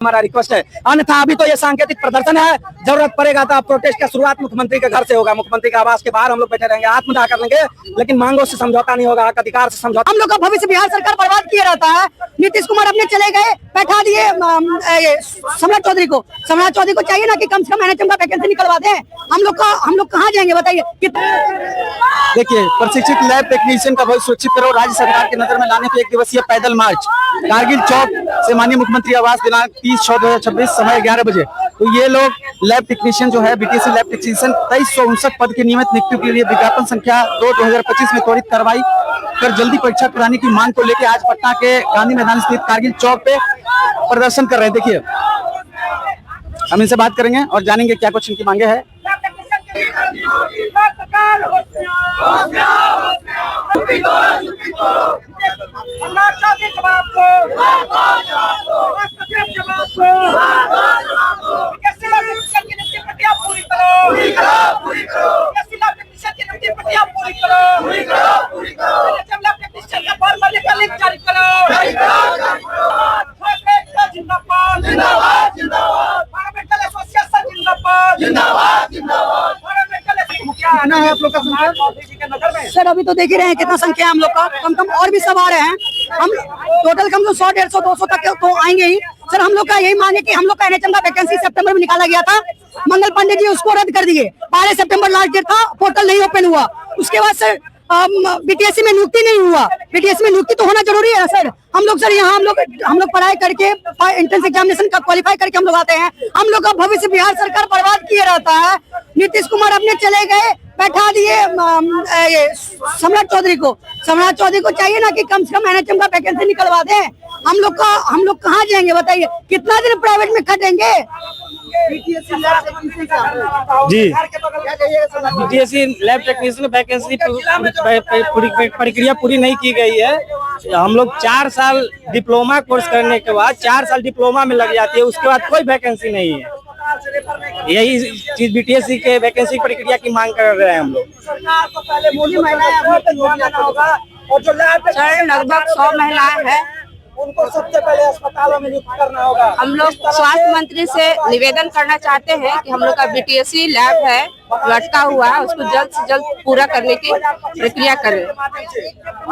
हमारा रिक्वेस्ट है, अन्यथा अभी तो ये सांकेतिक प्रदर्शन है। जरूरत पड़ेगा तो प्रोटेस्ट का शुरुआत मुख्यमंत्री के घर से होगा। मुख्यमंत्री के आवास के बाहर हम लोग बैठे रहेंगे, आत्मदाह कर लेंगे, लेकिन मांगों से समझौता नहीं होगा, अधिकार से समझौता। हम लोग का भविष्य बिहार सरकार बर्बाद किया रहता है। नीतीश कुमार अपने चले गए, बैठा दिए सम्राट चौधरी को। सम्राट चौधरी को चाहिए ना कि कम से कम एनएचएम का वैकेंसी निकलवा दें। हम लोग कहाँ जाएंगे बताइए। देखिए, प्रशिक्षित लैब टेक्नीशियन का भविष्य सुरक्षित करो राज्य सरकार की नजर में लाने के 1 दिवसीय पैदल मार्च कारगिल चौक से माननीय मुख्यमंत्री आवास दिनांक 30/6/2026 समय 11 बजे। तो ये लोग लैब टेक्नीशियन जो है बीटीएससी लैब टेक्नीशियन 2359 पद की नियमित नियुक्ति के लिए विज्ञापन संख्या 2/2025 में त्वरित कार्रवाई कर जल्दी परीक्षा कराने की मांग को लेकर आज पटना के गांधी मैदान स्थित कारगिल चौक पे प्रदर्शन कर रहे हैं। देखिए, हम इनसे बात करेंगे और जानेंगे क्या कुछ इनकी मांगे है। है आप लोग का संख्या? सर अभी तो देख ही रहे हैं कितना संख्या है हम लोग का। कम और भी सब आ रहे हैं। हम टोटल कम तो 100, 150, 200 तक तो आएंगे ही। सर हम लोग का यही मांगे कि हम लोग का एनएचएम का वैकेंसी सितंबर में निकाला गया था, मंगल पांडे जी उसको रद्द कर दिए। 12 सितंबर लास्ट डेट था, पोर्टल नहीं ओपन हुआ। उसके बाद सर बीटीएससी में नियुक्ति नहीं हुआ। बीटीएससी में नियुक्ति तो होना जरूरी है सर। हम लोग सर यहाँ हम लोग पढ़ाई करके एंट्रेंस एग्जामिनेशन का क्वालिफाई करके हम लोग आते हैं। हम लोग का भविष्य बिहार सरकार बर्बाद किए रहता है। नीतीश कुमार अपने चले गए, बैठा दिए सम्राट चौधरी को। सम्राट चौधरी को चाहिए ना कि कम से कम एनएचएम का वैकेंसी निकलवा दें। हम लोग कहाँ जाएंगे बताइए। कितना दिन प्राइवेट में खटेंगे। जी, बीटीएससी लैब टेक्नीशियन वैकेंसी प्रक्रिया पूरी नहीं की गई है। हम लोग 4 साल डिप्लोमा कोर्स करने के बाद 4 साल डिप्लोमा में लग जाती है, उसके बाद कोई वैकेंसी नहीं है। यही चीज बीटीएससी के वैकेंसी प्रक्रिया की मांग कर रहे हैं हम लोग। सरकार को पहले मोदी महिलाएं होगा और जो सर लगभग 100 महिलाएं हैं, उनको सबसे पहले अस्पतालों में नियुक्त करना होगा। हम लोग स्वास्थ्य मंत्री से निवेदन करना चाहते हैं कि हम लोग का बीटीएससी लैब है लटका हुआ है, उसको जल्द से जल्द पूरा करने की प्रक्रिया करें।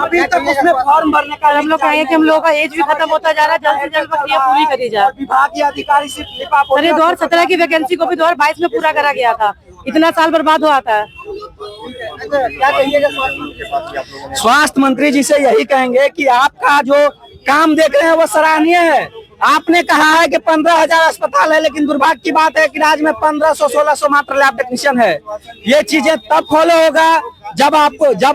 अभी तक उसमें फॉर्म भरने का हम लोग कहें कि हम लोग का एज भी खत्म होता जा रहा है, जल्द से जल्द प्रक्रिया पूरी करी जाए। विभागीय अधिकारी से 2017 की वैकेंसी को भी 2022 में पूरा करा गया था। इतना साल बर्बाद हुआ था। क्या कहिएगा स्वास्थ्य मंत्री जी से? यही कहेंगे कि आपका जो काम देख रहे हैं वो सराहनीय है। आपने कहा है कि 15,000 अस्पताल है, लेकिन दुर्भाग्य की बात है कि राज्य में 1500-1600 मात्र लैब टेक्नीशियन है। ये चीजें तब फॉलो होगा जब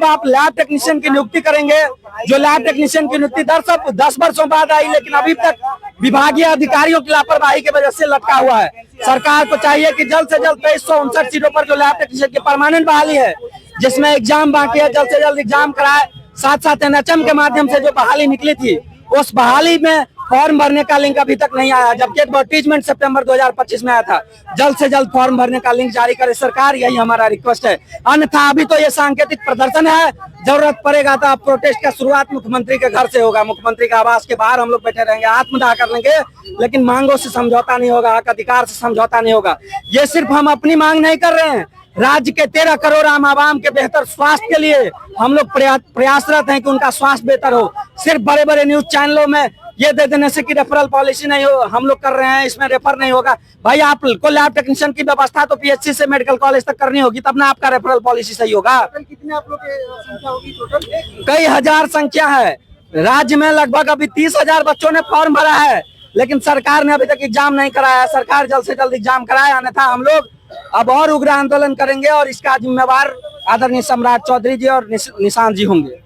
आप लैब टेक्नीशियन की नियुक्ति करेंगे। जो लैब टेक्नीशियन की नियुक्ति 10 वर्षों बाद आई, लेकिन अभी तक विभागीय अधिकारियों की लापरवाही की वजह से लटका हुआ है। सरकार को चाहिए कि जल्द से जल्द 2359 सीटों पर जो लैब टेक्नीशियन की परमानेंट बहाली है, जिसमें एग्जाम बाकी है, जल्द से जल्द एग्जाम कराए। साथ एनएचएम के माध्यम से जो बहाली निकली थी, उस बहाली में फॉर्म भरने का लिंक अभी तक नहीं आया, जबकि एडवर्टीजमेंट सितंबर 2025 में आया था। जल्द से जल्द फॉर्म भरने का लिंक जारी करे सरकार, यही हमारा रिक्वेस्ट है। अन्यथा अभी तो ये सांकेतिक प्रदर्शन है। जरूरत पड़ेगा तो प्रोटेस्ट का शुरुआत मुख्यमंत्री के घर से होगा। मुख्यमंत्री के आवास के बाहर हम लोग बैठे रहेंगे, आत्मदाह कर लेंगे, लेकिन मांगों से समझौता नहीं होगा, अधिकार से समझौता नहीं होगा। ये सिर्फ हम अपनी मांग नहीं कर रहे हैं, राज्य के 13 करोड़ आम आवाम के बेहतर स्वास्थ्य के लिए हम लोग प्रयासरत हैं कि उनका स्वास्थ्य बेहतर हो। सिर्फ बड़े बड़े न्यूज चैनलों में ये दे देने से कि रेफरल पॉलिसी नहीं हो, हम लोग कर रहे हैं, इसमें रेफर नहीं होगा। भाई आपको लैब टेक्नीशियन की व्यवस्था तो पीएचसी से मेडिकल कॉलेज तक करनी होगी, तब ना आपका रेफरल पॉलिसी सही होगा। कितने आप लोग की संख्या होगी टोटल? कई हजार संख्या है। राज्य में लगभग अभी 30,000 बच्चों ने फॉर्म भरा है, लेकिन सरकार ने अभी तक एग्जाम नहीं कराया। सरकार जल्द से जल्द एग्जाम कराए, अन्यथा हम लोग अब और उग्र आंदोलन करेंगे और इसका जिम्मेवार आदरणीय सम्राट चौधरी जी और निशांत जी होंगे।